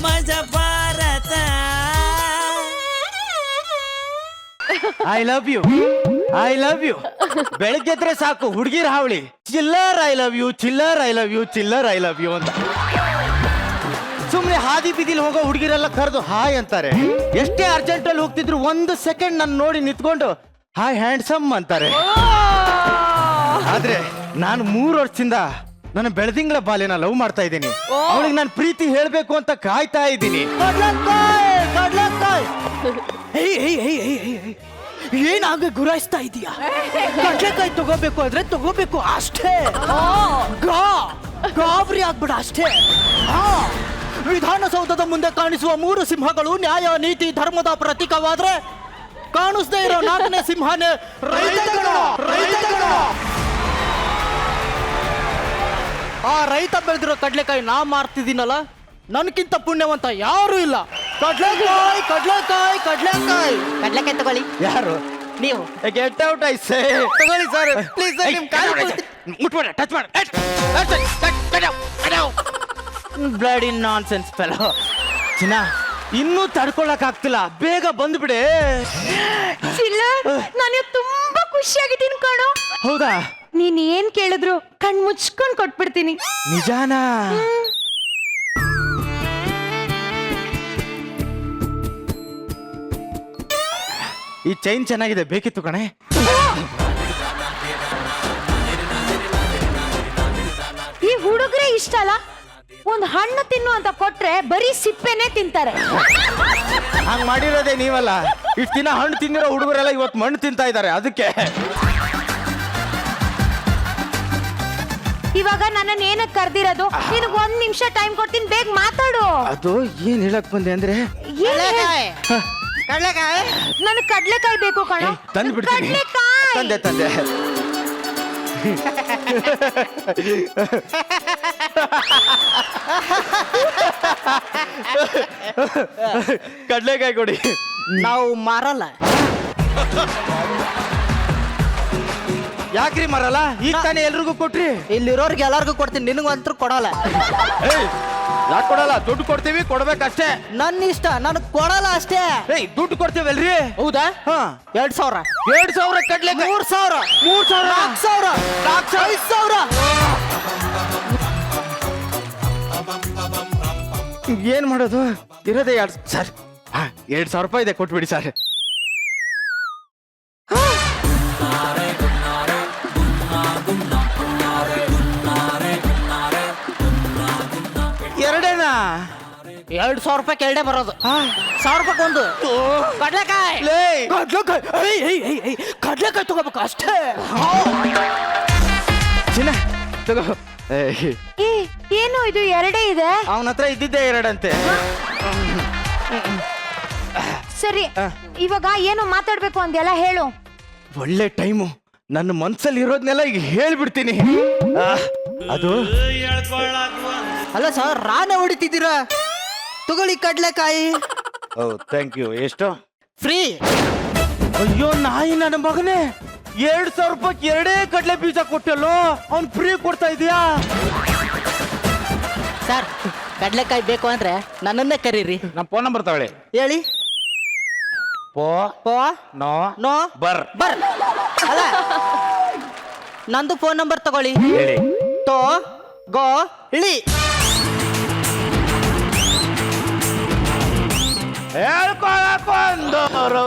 ಮಜ Bharat. I love you ಬೆಳಗ್ಗೆ ಎದ್ರೆ ಸಾಕು ಹುಡುಗಿರ ಹಾವಳಿ ಚಿಲ್ಲರ್ ಐ ಲವ್ ಯು ಚಿಲ್ಲರ್ ಐ ಲವ್ ಯು ಚಿಲ್ಲರ್ ಐ ಲವ್ ಯು ಅಂತ. ಸುಮ್ನೆ ಹಾದಿ ಬೀದಿಲಿ ಹೋಗೋ ಹುಡುಗಿರೆಲ್ಲ ಕರೆದು ಹಾಯ್ ಅಂತಾರೆ. ಎಷ್ಟೇ ಅರ್ಜೆಂಟ್ ಅಲ್ಲಿ ಹೋಗ್ತಿದ್ರು 1 ಸೆಕೆಂಡ್ ನನ್ನ ನೋಡಿ ನಿಂತ್ಕೊಂಡು ಹಾಯ್ ಹ್ಯಾಂಡ್ಸಮ್ ಅಂತಾರೆ. ಆದ್ರೆ ನಾನು 3 ವರ್ಷದಿಂದ ನನ್ನ ಬೆಳದಿಂಗಳ ಬಾಲ್ಯನ ಲವ್ ಮಾಡ್ತಾ ಇದ್ದೀನಿ. ಅವಳಿಗೆ ನಾನು ಪ್ರೀತಿ ಹೇಳ್ಬೇಕು ಅಂತ ಕಾಯ್ತಾ ಇದ್ದೀನಿ. ಏನಾಗ ಗುರಾಯಿಸ್ತಾ ಇದೀಯಾ? ಕಡ್ಲೆಕಾಯಿ ತಗೋಬೇಕು ಆದ್ರೆ ತಗೋಬೇಕು ಅಷ್ಟೇ. ಗಾಬರಿ ಆಗ್ಬಿಡ ಅಷ್ಟೇ. ವಿಧಾನಸೌಧದ ಮುಂದೆ ಕಾಣಿಸುವ 3 ಸಿಂಹಗಳು ನ್ಯಾಯ ನೀತಿ ಧರ್ಮದ ಪ್ರತೀಕವಾದ್ರೆ ಕಾಣಿಸ್ದೇ ಇರೋ 4ನೇ ಸಿಂಹನೇ ರೈತಗಳು. ಆ ರೈತ ಬೆಳೆದಿರೋ ಕಡ್ಲೆಕಾಯಿ ನಾ ಮಾರ್ತಿದ್ದೀನಲ್ಲ, ನನ್ಕಿಂತ ಪುಣ್ಯವಂತ ಯಾರು ಇಲ್ಲ. ಕಡ್ಲೆಕಾಯಿ ತಗೊಳ್ಳಿ. ಯಾರು ನೀವು ಗೆಟ್ ಔಟ್ ಐ ಸೇ. ತಗೊಳ್ಳಿ ಸರ್ ಪ್ಲೀಸ್ ಸರ್. ನಿಮ್ ಕಾಲು ಮುಟ್ಬೇಡ, ಟಚ್ ಮಾಡ. Bloody nonsense fellow. ಚಿನ್ನ ಇನ್ನೂ ತಡ್ಕೊಳಕ್ ಆಗ್ತಿಲ್ಲ, ಬೇಗ ಬಂದ್ಬಿಡೆ. ನಾನು ತುಂಬಾ ಖುಷಿಯಾಗಿದ್ದೀನಿ ಕಣೋ. ಹೌದಾ? ನೀನ್ ಏನ್ ಕೇಳಿದ್ರು ಕಣ್ ಮುಚ್ಕೊಂಡ್ ಕೊಟ್ಬಿಡ್ತೀನಿ. ನಿಜಾನಾ? ಈ ಚೈನ್ ಚೆನ್ನಾಗಿದೆ, ಬೇಕಿತ್ತು ಕಣೆ. ಈ ಹುಡುಗ್ರೆ ಇಷ್ಟ ಅಲ್ಲ, ಒಂದ್ ಹಣ್ಣು ತಿನ್ನು ಅಂತ ಕೊಟ್ರೆ ಬರೀ ಸಿಪ್ಪೆನೆ ತಿಂತಾರೆ. ಹಂಗ್ ಮಾಡಿರೋದೇ ನೀವಲ್ಲ. ಇಷ್ಟು ದಿನ ಹಣ್ಣು ತಿಂದಿರೋ ಹುಡುಗರೆಲ್ಲ ಇವತ್ತು ಮಣ್ಣು ತಿಂತಾ ಇದ್ದಾರೆ. ಅದಕ್ಕೆ ಇವಾಗ ನನ್ನ ಏನಕ್ಕೆ ಕರ್ದಿರೋದು? ನಿನಗ್ 1 ನಿಮಿಷ ಟೈಮ್ ಕೊಡ್ತೀನಿ, ಬೇಗ ಮಾತಾಡು. ಅದು ಏನ್ ಹೇಳಕ್ ಬಂದೆ ಅಂದ್ರೆ, ನನಗ್ ಕಡ್ಲೆಕಾಯಿ ಬೇಕು ಕಣ. ತಂದು ಬಿಡ್ತೀನಿ. ತಂದೆ ಕಡ್ಲೆಕಾಯಿ ಕೊಡಿ. ನಾವು ಮಾರಲ್ಲ. ಯಾಕ್ರಿ ಮಾರಲ್ಲ? ಈಗ ತಾನೇ ಎಲ್ರಿಗೂ ಕೊಟ್ರಿ. ಇಲ್ಲಿರೋರ್ಗೆ ಎಲ್ಲಾರ್ಗು ಕೊಡ್ತೀನಿ, ನಿನಗಂತೂ ಕೊಡಲ್ಲ. ಯಾಕೆ ಕೊಡಲ್ಲ? ದುಡ್ಡು ಕೊಡ್ತೀವಿ, ಕೊಡ್ಬೇಕಷ್ಟೇ. ನನ್ನ ಇಷ್ಟ, ನನಗ್ ಕೊಡಲ್ಲ ಅಷ್ಟೇ. ದುಡ್ಡು ಕೊಡ್ತೀವಲ್ರಿ? ಹೌದಾ? 2,000 2,000 ಕಡ್ಲೆಕಾಯಿ. 3,000 4,000 5,000. ಏನ್ ಮಾಡೋದು? ಇರೋದೇ 2 ಸರ್. 2,000 ರೂಪಾಯಿ ಇದೆ, ಕೊಟ್ಬಿಡಿ ಸರ್. ಎರಡೇನಾ? 2,000 ರೂಪಾಯಿ ಕೆಳಡೆ ಬರೋದು. 1,000 ರೂಪಾಯಿ ಒಂದು ಕಡ್ಲೆಕಾಯಿ. ಕಡ್ಲೆಕಾಯಿ ತಗೋಬೇಕು ಅಷ್ಟೇ. ಚಿನ್ನ ತಗೋ. ಏನು ಇದು 2 ಇದೆ? ಅವನ ಹತ್ರ ಇದ್ದಿದ್ದೆ 2 ಅಂತೆ. ಸರಿ, ಇವಾಗ ಏನು ಮಾತಾಡ್ಬೇಕು ಅಂದೆಲ್ಲ ಹೇಳು. ಒಳ್ಳೆ ಟೈಮು. ನನ್ನ ಮನ್ಸಲ್ಲಿ ಇರೋದ್ನೆಲ್ಲ ಈಗ ಹೇಳ್ಬಿಡ್ತೀನಿ. ಅದು ಅಲ್ಲ ಸರ್, ರಾನ ಹೊಡಿತಿದ್ದೀರಾ? ತಗೊಳ್ಳಿ ಕಡ್ಲೆಕಾಯಿ. Thank you. ಎಷ್ಟು? ಫ್ರೀ. ಅಯ್ಯೋ ನಾಯಿ ನನ್ನ ಮಗನೇ, 2,000 ರೂಪಾಯಿ 2 ಕಡ್ಲೆ ಬೀಜ ಕೊಟ್ಟಲ್ಲೋ, ಅವ್ನು ಫ್ರೀ ಕೊಡ್ತಾ ಇದೀಯಾ? ಸರ್, ಕಡ್ಲೆಕಾಯಿ ಬೇಕು ಅಂದ್ರೆ ನನ್ನನ್ನೇ ಕರೀರಿ. ನಮ್ಮ ಫೋನ್ ನಂಬರ್ ತಗೊಳ್ಳಿ. ಹೇಳಿ. ಪೋ ನೋ ನೋ ಬರ್. ಅಲ್ಲ, ನಂದು ಫೋನ್ ನಂಬರ್ ತಗೊಳ್ಳಿ. ಹೇಳಿ. ತೋ ಗೋ ಇಳಿ. ಹೇಳ್ಕೊಳಕೊಂದೋರು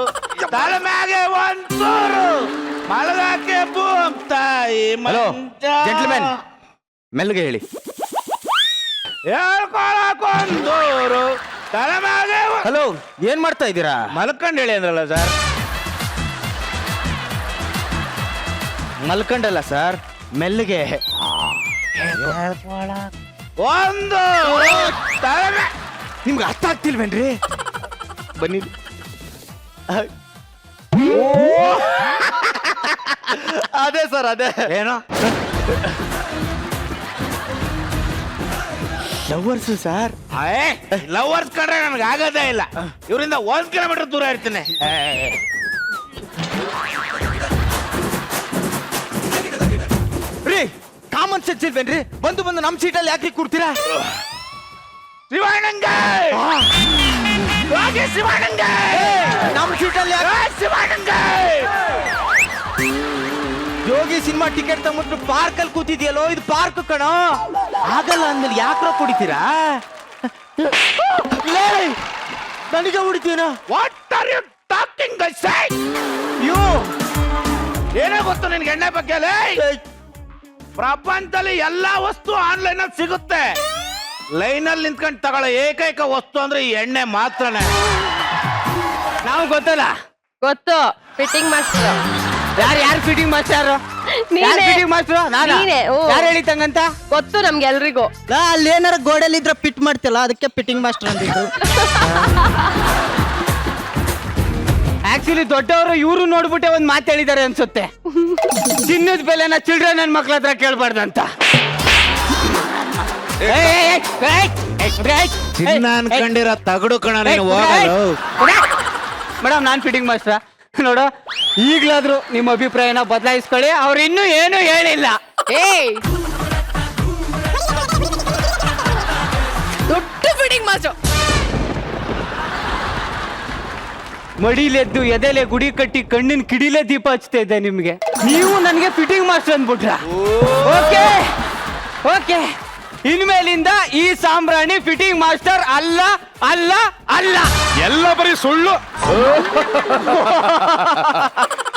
ತಲೆ ಮ್ಯಾಗೆ ಒಂದೂರು ಮಲಗಾಕೆ ಬೂಮ್ ತಾಯಿ. ಹಲೋ ಜೆಂಟ್ಲ್ಮನ್, ಮೆಲ್ಗೆ ಹೇಳಿ. ಹೇಳ್ಕೊಳಕೊಂದೋರು ತಲೆ ಮ್ಯಾಗೆ. ಹಲೋ, ಏನ್ ಮಾಡ್ತಾ ಇದ್ದೀರಾ? ಮಲ್ಕಂಡ್ ಹೇಳಿ ಅಂದ್ರಲ್ಲ ಸರ್. ಮಲ್ಕಂಡಲ್ಲ ಸರ್, ಮೆಲ್ಗೆ. ಒಂದು ನಿಮ್ಗೆ ಅರ್ಥ ಆಗ್ತಿಲ್ವೇನ್ರಿ? ಬನ್ನಿ. ಅದೇ ಸರ್, ಅದೇ. ಏನೋ ಲವರ್ಸ್ ಸರ್. ಲವರ್ಸ್ ಕಂಡ್ರೆ ನನಗೆ ಆಗೋದೇ ಇಲ್ಲ. ಇವರಿಂದ 1 ಕಿಲೋಮೀಟರ್ ದೂರ ಇರ್ತೀನಿ. ರೀ, ಕಾಮನ್ ಸೆನ್ಸ್ ಇಲ್ವೇನ್ರಿ? ಬಂದು ನಮ್ಮ ಸೀಟಲ್ಲಿ ಯಾಕೆ ಕೂರ್ತೀರಾ? ಶಿವಾನಂಗೆ ಹೋಗಿ ಶಿವಾನಂಗೆ ನಮ್ಮ ಸೀಟಲ್ಲಿ ಶಿವಾನಂಗೆ ಯೋಗಿ ಸಿನಿಮಾ ಟಿಕೆಟ್ ತಗೊಂಡ್ಬಿಟ್ಟು ಪಾರ್ಕ್ ಅಲ್ಲಿ ಕೂತಿದ್ಯಲ್ಲೋ ಇದು ಪಾರ್ಕ್ ಕಣೋ ಆಗಲ್ಲ ಅಂದ್ಮೇಲೆ ಯಾಕ್ರೋ ಕುಡಿತೀರಾ ಲೇ, ನನಗೆ ಹೊಡಿತೀನ what are you talking you ಏನೋ ಗೊತ್ತು ನಿನ್ಗೆ ಎಣ್ಣೆ ಬಗ್ಗೆ ಲೇ? ಪ್ರಪಂಚದಲ್ಲಿ ಎಲ್ಲಾ ವಸ್ತು ಆನ್ಲೈನ್ ಅಲ್ಲಿ ಸಿಗುತ್ತೆ ಲೈನ್ ಅಲ್ಲಿ ನಿಂತ್ಕೊಂಡು ತಗೊಳ್ಳೋ ಏಕೈಕ ವಸ್ತು ಅಂದ್ರೆ ಈ ಎಣ್ಣೆ ಮಾತ್ರನೇ. ನಾವು ಗೊತ್ತಲ್ಲ ಗೊತ್ತು ಫಿಟ್ಟಿಂಗ್ ಮಾಸ್ಟರ್ ಯಾರು ಫಿಟ್ಟಿಂಗ್ ಮಾಸ್ಟರ್ ನೀನೇ. ಫಿಟ್ಟಿಂಗ್ ಮಾಸ್ಟರ್ ನಾನಾ ನೀನೇ, ಓ. ಯಾರು ಹೇಳಿತಂಗಂತ ಗೊತ್ತು ನಮ್ಗೆ ಎಲ್ರಿಗೂ. ಅಲ್ಲಿ ಏನಾರ ಗೋಡೆಯಲ್ಲಿ ಇದ್ರೆ ಪಿಟ್ ಮಾಡ್ತಿಲ್ಲ ಅದಕ್ಕೆ ಪಿಟ್ಟಿಂಗ್ ಮಾಸ್ಟರ್ ಅಂದಿದ್ದು. ಆಕ್ಚುಲಿ ದೊಡ್ಡವರು ಇವರು ನೋಡ್ಬಿಟ್ಟೆ ಒಂದ್ ಮಾತು ಹೇಳಿದ್ದಾರೆ ಅನ್ಸುತ್ತೆ ಚಿನ್ನದ ಬೆಲೆನ ಚಿಲ್ಡ್ರನ್ ನನ್ನ ಮಕ್ಳ ಹತ್ರ ಕೇಳ್ಬಾರ್ದಂತ ಚಿನ್ನ ಅನ್ಕೊಂಡಿರೋ ತಗಡು ಕಣ ನೀನು ಹೋಗಲು. ಮೇಡಮ್ ನಾನ್ ಫಿಟ್ಟಿಂಗ್ ಮಾಸ್ಟರ್ ನೋಡು ಈಗ್ಲಾದ್ರು ನಿಮ್ಮ ಅಭಿಪ್ರಾಯನ ಬದಲಾಯಿಸ್ಕೊಳ್ಳಿ ಅವ್ರು ಇನ್ನೂ ಏನು ಹೇಳಿಲ್ಲ ಏಯ್ ದೊಡ್ಡ ಫಿಟ್ಟಿಂಗ್ ಮಾಸ್ಟರ್. ಮಡಿಲೆದ್ದು ಎದೆಲೆ ಗುಡಿ ಕಟ್ಟಿ ಕಣ್ಣಿನ ಕಿಡಿಲೆ ದೀಪ ಹಚ್ತಾ ಇದ್ದೆ ನಿಮ್ಗೆ ನೀವು ನನಗೆ ಫಿಟ್ಟಿಂಗ್ ಮಾಸ್ಟರ್ ಅಂದ್ಬಿಟ್ರ ಓಕೆ ಓಕೆ ಇನ್ಮೇಲಿಂದ ಈ ಸಾಂಬ್ರಾಣಿ ಫಿಟ್ಟಿಂಗ್ ಮಾಸ್ಟರ್ ಅಲ್ಲ ಅಲ್ಲ ಅಲ್ಲ ಎಲ್ಲ ಬರೀ ಸುಳ್ಳು.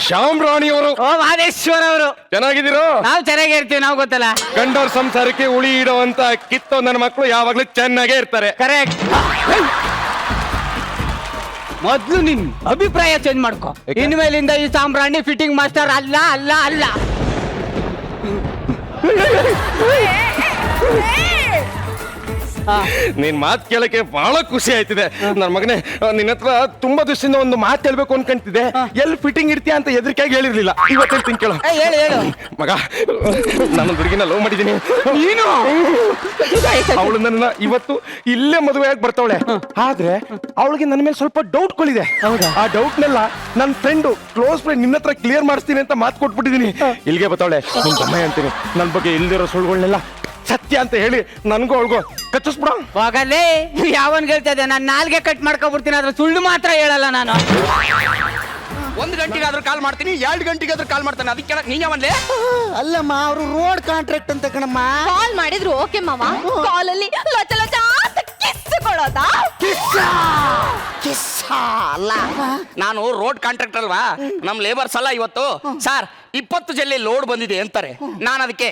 ಶ್ಯಾಮ್ ರಾಣಿಯವರು ಓ ಮಾದೇಶ್ವರ ಅವರು ಚೆನ್ನಾಗಿದ್ದೀರೋ? ನಾವು ಚೆನ್ನಾಗಿರ್ತೀವಿ ನಾವು ಗೊತ್ತಲ್ಲ ಗಂಡವ್ರ ಸಂಸಾರಕ್ಕೆ ಉಳಿ ಇಡುವಂತ ಕಿತ್ತೋ ನನ್ನ ಮಕ್ಕಳು ಯಾವಾಗ್ಲೂ ಚೆನ್ನಾಗೇ ಇರ್ತಾರೆ. ಕರೆಕ್ಟ್ ಮೊದ್ಲು ನಿನ್ ಅಭಿಪ್ರಾಯ ಚೇಂಜ್ ಮಾಡ್ಕೊ ಇನ್ಮೇಲಿಂದ ಈ ಸಾಂಬ್ರಾಣಿ ಫಿಟ್ಟಿಂಗ್ ಮಾಸ್ಟರ್ ಅಲ್ಲ ಅಲ್ಲ ಅಲ್ಲ ನೀನ್ ಮಾತ್ ಕೇಳಕ್ಕೆ ಬಹಳ ಖುಷಿ ಆಯ್ತಿದೆ ನನ್ ಮಗನೇ. ನಿನ್ನ ಹತ್ರ ತುಂಬಾ ದಿವಸದಿಂದ ಒಂದು ಮಾತು ಹೇಳ್ಬೇಕು ಅನ್ಕೊಂತಿದ್ದೆ. ಎಲ್ಲಿ ಫಿಟ್ಟಿಂಗ್ ಇಡ್ತೀಯ ಅಂತ ಎದ್ರಿಕಾಗಿ ಹೇಳಿರ್ಲಿಲ್ಲ. ಇವತ್ತು ಹೇಳ್ತೀನಿ ಕೇಳು ಹೇಳು ಹೇಳು ಮಗ. ನಾನು ಹುಡುಗಿನ ಲವ್ ಮಾಡಿದ್ದೀನಿ. ನೀನು ಅವಳು ನನ್ನ ಇವತ್ತು ಇಲ್ಲೇ ಮದುವೆಯಾಗಿ ಬರ್ತಾವಳೆ. ಆದ್ರೆ ಅವಳಿಗೆ ನನ್ನ ಮೇಲೆ ಸ್ವಲ್ಪ ಡೌಟ್ಗಳಿದೆ. ಆ ಡೌಟ್ ನೆಲ್ಲ ನನ್ನ ಫ್ರೆಂಡು ಕ್ಲೋಸ್ ಫ್ರೆಂಡ್ ನಿನ್ನ ಹತ್ರ ಕ್ಲಿಯರ್ ಮಾಡಿಸ್ತೀನಿ ಅಂತ ಮಾತು ಕೊಟ್ಬಿಟ್ಟಿದೀನಿ. ಇಲ್ಲಿಗೆ ಬರ್ತಾವಳೆ ನಿನ್ ತಮ್ಮ ಅಂತೀನಿ. ನನ್ನ ಬಗ್ಗೆ ಇಲ್ದಿರೋ ಸುಳ್ಳುಗಳನ್ನೆಲ್ಲ ಸತ್ಯ ಅಂತ ಹೇಳಿ ನನ್ಗೂ ಅವಳಿಗೂ ಕಚ್ಚಿಸ್ಬಿಡ. ಹೋಗಲ್ಲೇ ಯಾವನ್ ಹೇಳ್ತಾ ಇದ್ದೆ ನಾನು ನಾಲ್ಗೆ ಕಟ್ ಮಾಡ್ಕೊಬಿಡ್ತೀನಿ ಆದ್ರೆ ಸುಳ್ಳು ಮಾತ್ರ ಹೇಳಲ್ಲ ನಾನು. 1 ಗಂಟೆಗಾದ್ರೂ ಕಾಲ್ ಮಾಡ್ತೀನಿ 2 ಗಂಟೆಗಾದ್ರೂ ಕಾಲ್ ಮಾಡ್ತಾನೆ ಅದಕ್ಕೆ ನೀನ್ ಯಾವನ್ಲೇ? ಅಲ್ಲಮ್ಮ ಅವರು ರೋಡ್ ಕಾಂಟ್ರಾಕ್ಟ್ ಅಂತ ಕಣಮ್ಮ. ಕಾಲ್ ಮಾಡಿದ್ರು ಓಕೆ ಮಾವ. ಕಾಲಲ್ಲಿ ಲೊಚ ಲೊಚ ಅಂತ ಕಿಸ್ ಕೊಡೋದಾ? ಅಲ್ಲ ನಾನು ರೋಡ್ ಕಾಂಟ್ರಾಕ್ಟರ್ ಅಲ್ವಾ. ನಮ್ ಲೇಬರ್ಸ್ ಅಲ್ಲ ಇವತ್ತು ಸರ್ 20 ಜಲ್ಲಿ ಲೋಡ್ ಬಂದಿದೆ ಅಂತಾರೆ. ನಾನು ಅದಕ್ಕೆ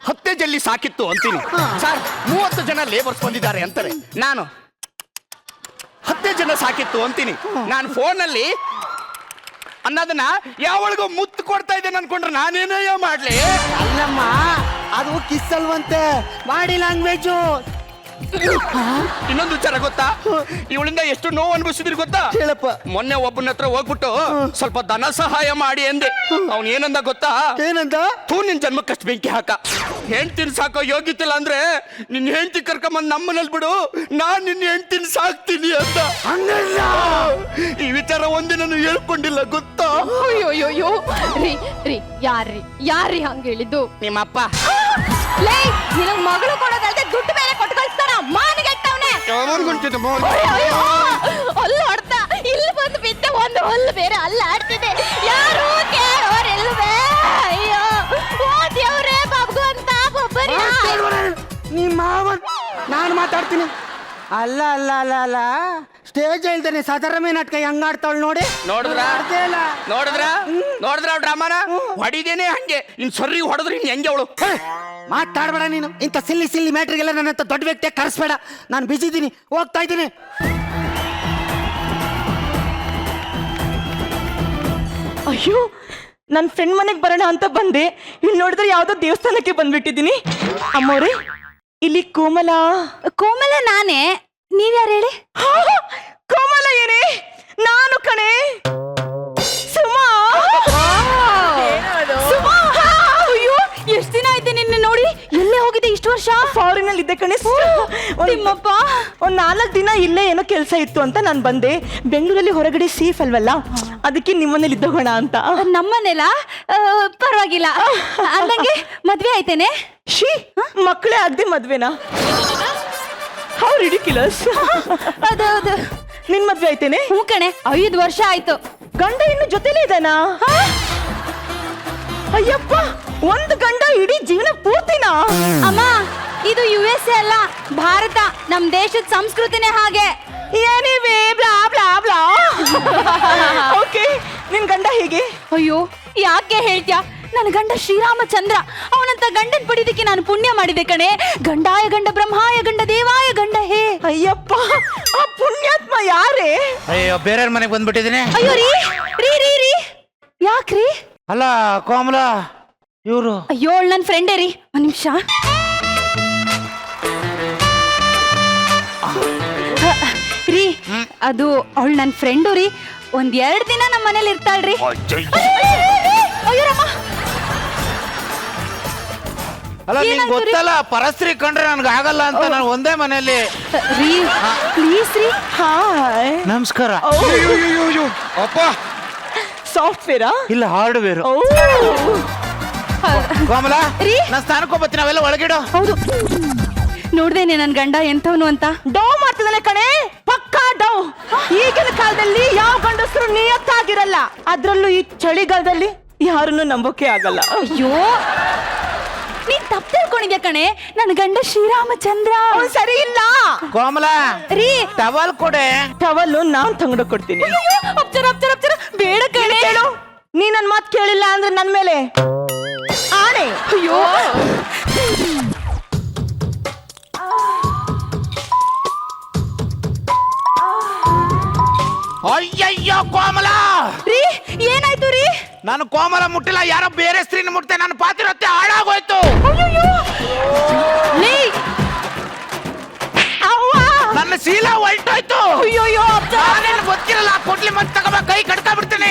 10 ಜಲ್ಲಿ ಸಾಕಿತ್ತು ಅಂತೀನಿ. ಸರ್ 30 ಜನ ಲೇಬರ್ಸ್ ಬಂದಿದ್ದಾರೆ ಅಂತಾರೆ. ನಾನು 10 ಜನ ಸಾಕಿತ್ತು ಅಂತೀನಿ. ನಾನು ಫೋನಲ್ಲಿ ಅನ್ನೋದನ್ನ ಯಾವಳಿಗೂ ಮುತ್ತು ಕೊಡ್ತಾ ಇದ್ದೇನೆ ಅನ್ಕೊಂಡ್ರೆ ನಾನೇನೋ ಮಾಡ್ಲಿ. ಅಲ್ಲಮ್ಮ ಅದು ಕಿಸ್ ಅಲ್ವಂತೆ ಬಾಡಿ ಲ್ಯಾಂಗ್ವೇಜು. ಇನ್ನೊಂದು ವಿಚಾರ ಗೊತ್ತಾ? ಇವಳಿಂದ ಎಷ್ಟು ನೋವು ಅನುಭವಿಸಿದ್ರಿ ಗೊತ್ತಾ? ಹೇಳಪ್ಪ. ಮೊನ್ನೆ ಒಬ್ಬನ ಹತ್ರ ಹೋಗ್ಬಿಟ್ಟು ಸ್ವಲ್ಪ ಧನ ಸಹಾಯ ಮಾಡಿ ಅಂದೆ. ಅವ್ನು ಏನಂದ ಗೊತ್ತಾ? ಏನಂದ? ತೂ ನಿನ್ ಜನ್ಮಕ್ಕಷ್ಟು ಬೆಂಕಿ ಹಾಕ. ಹೆಂಡ್ತಿನ ಸಾಕೋ ಯೋಗ್ಯತಿಲ್ಲ ಅಂದ್ರೆ ನಿನ್ ಹೆಂಡ್ತಿ ಕರ್ಕೊಂಬಂದ್ ನಮ್ಮನೇಲಿ ಬಿಡು, ನಾನ್ ನಿನ್ನ ಹೆಂಡ್ತಿನ ಸಾಕ್ತೀನಿ ಅಂತ. ಈ ವಿಚಾರ ಒಂದೇ ನಾನು ಹೇಳ್ಕೊಂಡಿಲ್ಲ ಗೊತ್ತಾ? ಅಯ್ಯೋಯ್ಯೋ ರೀ ರೀ ಯಾರ್ರಿ ಹಂಗ ಹೇಳಿದ್ದು? ನಿಮ್ಮಪ್ಪ. ಲೇ ನಿನಗ್ ಮಗಳು ಕೊಡೋದಲ್ದೆ ದುಡ್ಡು ಬೇರೆ ಕೊಟ್ಟು ಕಳಿಸ್ತಾನ. ಮಾನಿಗೆ ಇಟ್ಟವನೆ ಅಲ್ಲ ಹೊಡ್ತಾ ಇಲ್ಲಿ ಬಂದು ಬಿದ್ದೆ. ಒಂದು ಹಲ್ಲು ಬೇರೆ ಅಲ್ಲ ಆಡ್ತಿದೆ. ಯಾರು ಕೇಳೋರಿಲ್ವೇ? ಅಯ್ಯೋ ಓ ದೇವ್ರೇ ಭಗವಂತ ಒಬ್ಬರಿ. ನಿಮ್ಮ ಮಾವನ್ ನಾನು ಮಾತಾಡ್ತೀನಿ. ಅಲ್ಲ ಅಲ್ಲ ಅಲ್ಲ ಅಲ್ಲ ಸ್ಟೇಜ್ ಹೇಳ್ತಾನೆ ಸಾಧಾರಣ ನಾಟಕ ಹೆಂಗ್ ಆಡ್ತಾವಳು ನೋಡಿ. ನೋಡಿದ್ರ ನೋಡಿದ್ರ ಡ್ರಾಮಾನ ಹೊಡಿದೇನೆ ಹಂಗೆ. ಇನ್ ಸರಿ ಹೊಡೆದ್ರಿ ಇನ್ ಹೆಂಗೆ ಅವಳು? ಮಾತಾಡ್ಬೇಡ ನೀನು. ಇಂಥ ಸಿಲ್ಲಿ ಸಿಲ್ಲಿ ಮ್ಯಾಟ್ರಿಗೆಲ್ಲ ನನ್ನ ಹತ್ರ ದೊಡ್ಡ ವ್ಯಕ್ತಿ ಕರೆಸ್ಬೇಡ. ನಾನು ಬಿಸಿ ಇದ್ದೀನಿ, ಹೋಗ್ತಾ ಇದ್ದೀನಿ. ಅಯ್ಯೋ ನನ್ನ ಫ್ರೆಂಡ್ ಮನೆಗೆ ಬರೋಣ ಅಂತ ಬಂದೆ. ಇಲ್ಲಿ ನೋಡಿದ್ರೆ ಯಾವ್ದೋ ದೇವಸ್ಥಾನಕ್ಕೆ ಬಂದ್ಬಿಟ್ಟಿದ್ದೀನಿ. ಅಮ್ಮವ್ರೆ ಇಲ್ಲಿ ಕೋಮಲ ನಾನೇ. ನೀವ್ಯಾರು ಹೇಳಿ? ಕೋಮಲ ಏನೇ? ನಾನು ಕಣೆ ಸುಮಾ. ಸುಮಾ ಅಯ್ಯೋ ಎಷ್ಟು ದಿನ ಆಯ್ತು ನಿನ್ನೆ ನೋಡಿ. ಎಲ್ಲೇ ಹೋಗಿದೆ ಇಷ್ಟು ವರ್ಷ? ಫಾರಿನ್ ಅಲ್ಲಿ ಇದ್ದೆ ಕಣೆ. ನಿಮ್ಮಪ್ಪ ಒಂದ್ 4 ದಿನ ಇಲ್ಲೇ ಏನೋ ಕೆಲಸ ಇತ್ತು ಅಂತ ನಾನು ಬಂದೆ. ಬೆಂಗಳೂರಲ್ಲಿ ಹೊರಗಡೆ ಸೇಫ್ ಅಲ್ವಲ್ಲ, ಅದಕ್ಕೆ ನಿಮ್ಮನೇಲಿ ಇದ್ದೋಗೋಣ ಅಂತ. ನಮ್ಮನೆಲ್ಲ ಪರವಾಗಿಲ್ಲ. ಅಂದಂಗೆ ಮದ್ವೆ ಆಯ್ತೇನೆ? ಶೀ ಮಕ್ಕಳೇ ಆಗದೆ ಮದ್ವೆನಾ? ರಿಡಿಕ್ಯುಲಸ್. ಅದೌದು. ನಿನ್ ಮದ್ವೆ ಆಯ್ತೇನೆ? ಹೂ ಕಣೆ, 5 ವರ್ಷ ಆಯ್ತು. ಗಂಡ ಇನ್ನು ಜೊತೆಲೇ ಇದ್ದಾನಾ? ಅಯ್ಯಪ್ಪ, ಒಂದು ಗಂಡ ಇಡೀ ಜೀವನ ಪೂರ್ತಿನಾ? ಅಮ್ಮ, ಇದು USA ಅಲ್ಲ, ಭಾರತ. ನಮ್ ದೇಶದ ಸಂಸ್ಕೃತಿನೇ ಹಾಗೆ. ಏನಿವೆ ಬ್ಲಾ ಬ್ಲಾ ಬ್ಲಾ. ಓಕೆ, ನಿನ್ ಗಂಡ ಹೇಗೆ? ಅಯ್ಯೋ, ಯಾಕೆ ಹೇಳ್ತ್ಯಾ? ನನ್ನ ಗಂಡ ಶ್ರೀರಾಮಚಂದ್ರ. ಅವನಂತ ಗಂಡನ್ ಪಡಿದಕ್ಕೆ ನಾನು ಪುಣ್ಯ ಮಾಡಿದೆ ಕಣೆ. ಗಂಡಾಯ ಗಂಡ ಬ್ರಹ್ಮಾಯ ಗಂಡ ದೇವಾಯ ಗಂಡ ಹೇ. ಅಯ್ಯಪ್ಪ, ಆ ಪುಣ್ಯಾತ್ಮ ಯಾರೇ? ಅಯ್ಯೋ, ಬೇರೆಯವ್ರ ಮನೆಗೆ ಬಂದ್ಬಿಟ್ಟಿದ್ದೀನಿ. ಅಯ್ಯೋ ರೀ ರೀ ರೀ ರೀ, ಯಾಕ್ರಿ? ಅಲ್ಲ ಕೋಮಲ, ಇವರು ಅಯ್ಯೋ, ನನ್ನ ಫ್ರೆಂಡೇ ರೀ. ಒಂದ್ ನಿಮಿಷ. ರೀ, ಅದು ಅವಳು ನನ್ನ ಫ್ರೆಂಡು ರೀ. 1-2 ದಿನ ನಮ್ಮ ಮನೇಲಿ ಇರ್ತಾಳ್ರಿ. ಅಯ್ಯೋ ರಾಮ. ಅಲ್ಲ, ನಿಂಗೆ ಏನಾಯ್ತು ರೀ? ಗೊತ್ತಲ್ಲ, ಪರಸ್ತ್ರೀ ಕಂಡ್ರೆ ನನ್ಗೆ ಆಗಲ್ಲ ಅಂತ ನಾನು ಒಂದೇ ಮನೆಯಲ್ಲಿ. ರೀ ಪ್ಲೀಸ್ ರೀ. ಹಾಯ್. ನಮಸ್ಕಾರ. ಅಪ್ಪ, ಸಾಫ್ಟ್ವೇರಾ? ಇಲ್ಲ, ಹಾರ್ಡ್ವೇರ್. ಓ, ಕೋಮಲ, ರೀ? ನಾನು ಸ್ಥಾನಕ್ಕೆ ಹೋಗ್ಬತ್ತೀನಿ, ನಾವೆಲ್ಲ ಒಳಗಿಡೋ. ಹೌದು, ನೋಡ್ದೇನೆ ನನ್ ಗಂಡ ಎಂಥವನು ಅಂತ. ಡೌ ಮಾಡ್ತಿದ್ದಾನೆ ಕಣೆ, ಪಕ್ಕಾ ಡೌ. ಈಗಿನ ಕಾಲದಲ್ಲಿ ಯಾವ ಗಂಡಸರು ನಿಯತ್ತಾಗಿರಲ್ಲ, ಅದ್ರಲ್ಲೂ ಈ ಚಳಿಗಾಲದಲ್ಲಿ ಯಾರನ್ನು ನಂಬೋಕೆ ಆಗಲ್ಲ. ಅಯ್ಯೋ, ನೀನ್ ತಪ್ಪು ತಿಳ್ಕೊಂಡಿದ್ಯಾ ಕಣೆ. ನನ್ನ ಗಂಡ ಶ್ರೀರಾಮಚಂದ್ರ. ಅವ್ನ್ ಸರಿ ಇಲ್ಲ. ಕೋಮಲ, ರೀ, ಟವಲ್ ಕೊಡೆ. ಟವಲ್ಲು ನಾನ್ ತಂಗಡ ಕೊಡ್ತೀನಿ. ಅಪ್ಚರ ಅಪ್ಚರ ಅಪ್ಚರ ಬೇಡ ಕಣೆ. ಕೇಳು, ನೀ ನನ್ ಮಾತ್ ಕೇಳಿಲ್ಲ ಅಂದ್ರೆ ನನ್ ಮೇಲೆ ಆಣೆ. ಅಯ್ಯೋ, ಅಯ್ಯಯ್ಯೋ ಕೋಮಲ, ರೀ ಏನಾಯ್ತು ರೀ? ನಾನು ಕೋಮಲ ಮುಟ್ಟಿಲ್ಲ, ಯಾರೋ ಬೇರೆ ಸ್ತ್ರೀನ ಮುಟ್ತೆ. ನನ್ನ ಪಾತಿರತ್ತೆ ಹಾಳಾಗೋಯ್ತು. ಲೇ, ನನ್ನ ಶೀಲ ಹೊಲ್ಟೋಯ್ತು. ಅಯ್ಯೋಯ್ಯೋ, ನಾನೇನು ಗೊತ್ತಿರಲ್ಲ, ಕೊಡ್ಲಿ ಮತ್ತೆ ತಗೋಬ, ಕೈ ಕಡ್ಕ ಬಿಡ್ತೀನಿ.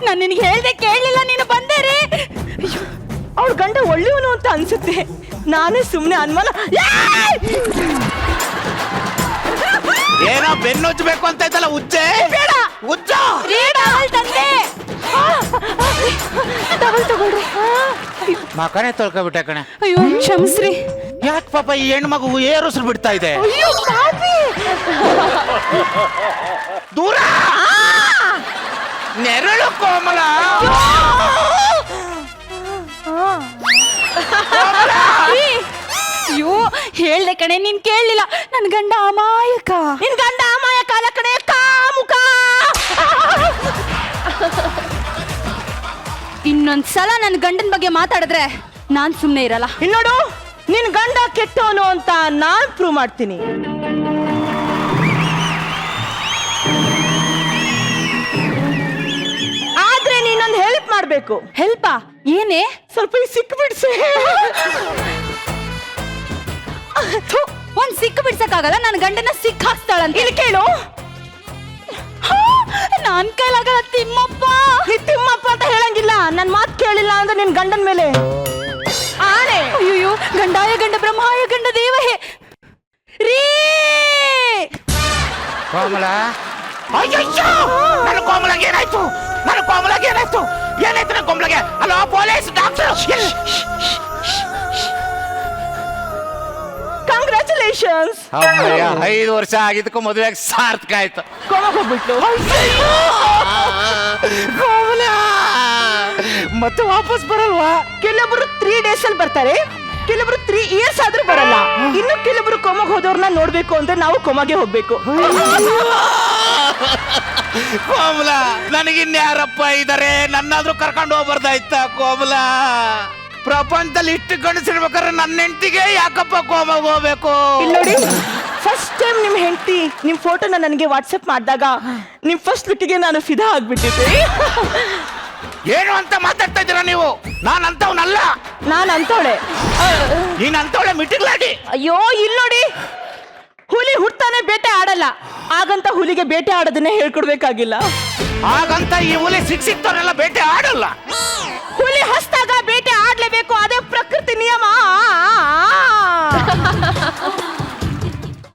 ನಾನು ನಿನಗೆ ಹೇಳ್ದೆ ಕೇಳಲಿಲ್ಲ, ನೀನು ಬಂದೆ ರೀ. ಅವಳ ಗಂಡ ಒಳ್ಳೆಯವನು ಅಂತ ಅನ್ಸುತ್ತೆ. ನಾನೇ ಸುಮ್ನೆ ಅನ್ಮಾನ. ಏನೋ ಬೆನ್ನುಜ್ಬೇಕು ಅಂತ ಇದ್ದಲ್ಲ, ಉಜ್ಜೆ ಬೇಡ. ಉಜ್ಜ. ರೀ, ಟವಲ್ ತಂದೆ. ಟವಲ್ ತಗೊಳ್ರಿ. ಮಕನೇ ತೊಳ್ಕೊಬಿಟ್ಟೆ ಕಣೆ. ಅಯ್ಯೋ, ಕ್ಷಮಿಸ್ರಿ. ಯಾಕೆ ಪಾಪ ಈ ಹೆಣ್ಮಗು ಏರುಸಿರು ಬಿಡ್ತಾ ಇದೆ? ಅಯ್ಯೋ ಪಾಪಿ. ದೂರ ನೆರಳು ಕೋಮಲ. ರೀ, ಅಯ್ಯೋ, ಹೇಳ್ದೆ ಕಣೆ, ನೀನ್ ಕೇಳಲಿಲ್ಲ. ನನ್ ಗಂಡ ಅಮಾಯಕ. ನಿನ್ ಗಂಡ ಅಮಾಯಕ ಅಲ್ಲ ಕಣೆ, ಕಾಮುಕ. ಇನ್ನೊಂದ್ಸಲ ನನ್ನ ಗಂಡನ ಬಗ್ಗೆ ಮಾತಾಡಿದ್ರೆ ನಾನ್ ಸುಮ್ನೆ ಇರಲ್ಲ. ಇನ್ನೋಡು, ನಿನ್ ಗಂಡ ಕೆಟ್ಟವನು ಅಂತ ನಾನ್ ಪ್ರೂವ್ ಮಾಡ್ತೀನಿ. ಆದ್ರೆ ನೀನೊಂದು ಹೆಲ್ಪ್ ಮಾಡ್ಬೇಕು. ಹೆಲ್ಪಾ? ಏನೇ? ಸ್ವಲ್ಪ ಈ ಸಿಕ್ ಬಿಡ್ಸೆ. ಥು, ಒಂದ್ ಸಿಕ್ಕ ಬಿಡ್ಸಕ್ಕಾಗಲ್ಲ, ನನ್ನ ಗಂಡನ ಸಿಕ್ಕ ಹಾಕ್ತಾಳಂತ. ಇಲ್ಲಿ ಕೇಳು, ನಾನ್ ಕೈಲಾಗಲ್ಲ ತಿಮ್ಮಪ್ಪ. ನೀ ತಿಮ್ಮಪ್ಪ ಅಂತ ಹೇಳಂಗಿಲ್ಲ. ನನ್ ಮಾತ್ ಕೇಳಿಲ್ಲ ಅಂದ್ರೆ ನಿನ್ ಗಂಡನ್ ಮೇಲೆ ಆಣೆ. ಅಯ್ಯೋ, ಗಂಡಾಯ ಗಂಡ ಬ್ರಹ್ಮಾಯ ಗಂಡ ದೇವಹೇ. ರೀ ಕೋಮಲ, ಅಯ್ಯಯ್ಯೋ, ನನ್ನ ಕೋಮಲಗೆ ಏನಾಯ್ತು? ನನ್ನ ಕೋಮಲಗೆ ಏನಾಯ್ತು? ಏನಾಯ್ತು ನನ್ನ ಕೋಮಲಗೆ? Hello police, doctor. ಕಂಗ್ರ್ಯಾಚುಲೇಷನ್ಸ್. 5 ವರ್ಷ ಆಗಿದ್ದಕ್ಕೂ ಮದುವೆಗೆ ಸಾರ್ಥಕ ಆಯ್ತು. ಕೋಮಕ್ ಹೋಗ್ಬಿಟ್ಲು. ಕೋಮಲ ಮತ್ತೆ ವಾಪಸ್ ಬರಲ್ವಾ? ಕೆಲವೊಬ್ರು 3 days ಅಲ್ಲಿ ಬರ್ತಾರೆ, ಕೆಲವೊಬ್ರು 3 years ಆದ್ರೂ ಬರಲ್ಲ. ಇನ್ನು ಕೆಲವೊಬ್ರು ಕೋಮಗ್ ಹೋದವ್ರನ್ನ ನೋಡ್ಬೇಕು ಅಂದ್ರೆ ನಾವು ಕೋಮಗೆ ಹೋಗ್ಬೇಕು. ಕೋಮಲ, ನನಗಿನ್ಯಾರಪ್ಪ ಇದಾರೆ? ನನ್ನಾದ್ರೂ ಕರ್ಕೊಂಡು ಹೋಗ್ಬಾರ್ದಾಯ್ತಾ ಕೋಮಲ? ಪ್ರಪಂಚದಲ್ಲಿ ಇಷ್ಟು ಗಂಡಸಿರ್ಬೇಕಾದ್ರೆ ನನ್ನ ಹೆಂಡತಿಗೆ ಯಾಕಪ್ಪ ಕೋಮಗ್ ಹೋಗ್ಬೇಕು? ಇಲ್ಲಿ ನೋಡಿ, ಫಸ್ಟ್ ಟೈಮ್ ನಿಮ್ ಹೆಂಡತಿ ನಿಮ್ ಫೋಟೋನ ನನಗೆ ವಾಟ್ಸಪ್ ಮಾಡಿದಾಗ ನಿಮ್ ಫಸ್ಟ್ ಲುಕ್ಕಿಗೆ ನಾನು ಫಿದಾ ಆಗ್ಬಿಟ್ಟಿದ್ದೆ. ಏನು ಅಂತ ಮಾತಾಡ್ತಾ ಇದ್ದೀರಾ ನೀವು? ನಾನು ಅಂತವನಲ್ಲ. ನಾನು ಅಂತವಳೆ. ನೀನ್ ಅಂತವಳೆ ಮಿಟಿಗ್ಲಾಡಿ. ಅಯ್ಯೋ, ಇಲ್ಲಿ ನೋಡಿ, ಹುಲಿ ಹುಟ್ಟಾನೆ ಬೇಟೆ ಆಡಲ್ಲ, ಹಾಗಂತ ಹುಲಿಗೆ ಬೇಟೆ ಆಡೋದನ್ನೇ ಹೇಳ್ಕೊಡ್ಬೇಕಾಗಿಲ್ಲ. ಹಾಗಂತ ಈ ಹುಲಿ ಸಿಕ್ತವರೆಲ್ಲ ಬೇಟೆ ಆಡಲ್ಲ. ಹುಲಿ ಹಸ್ದಾಗ ಬೇಟೆ ಆಡ್ಲೇಬೇಕು, ಅದೇ ಪ್ರಕೃತಿ ನಿಯಮ.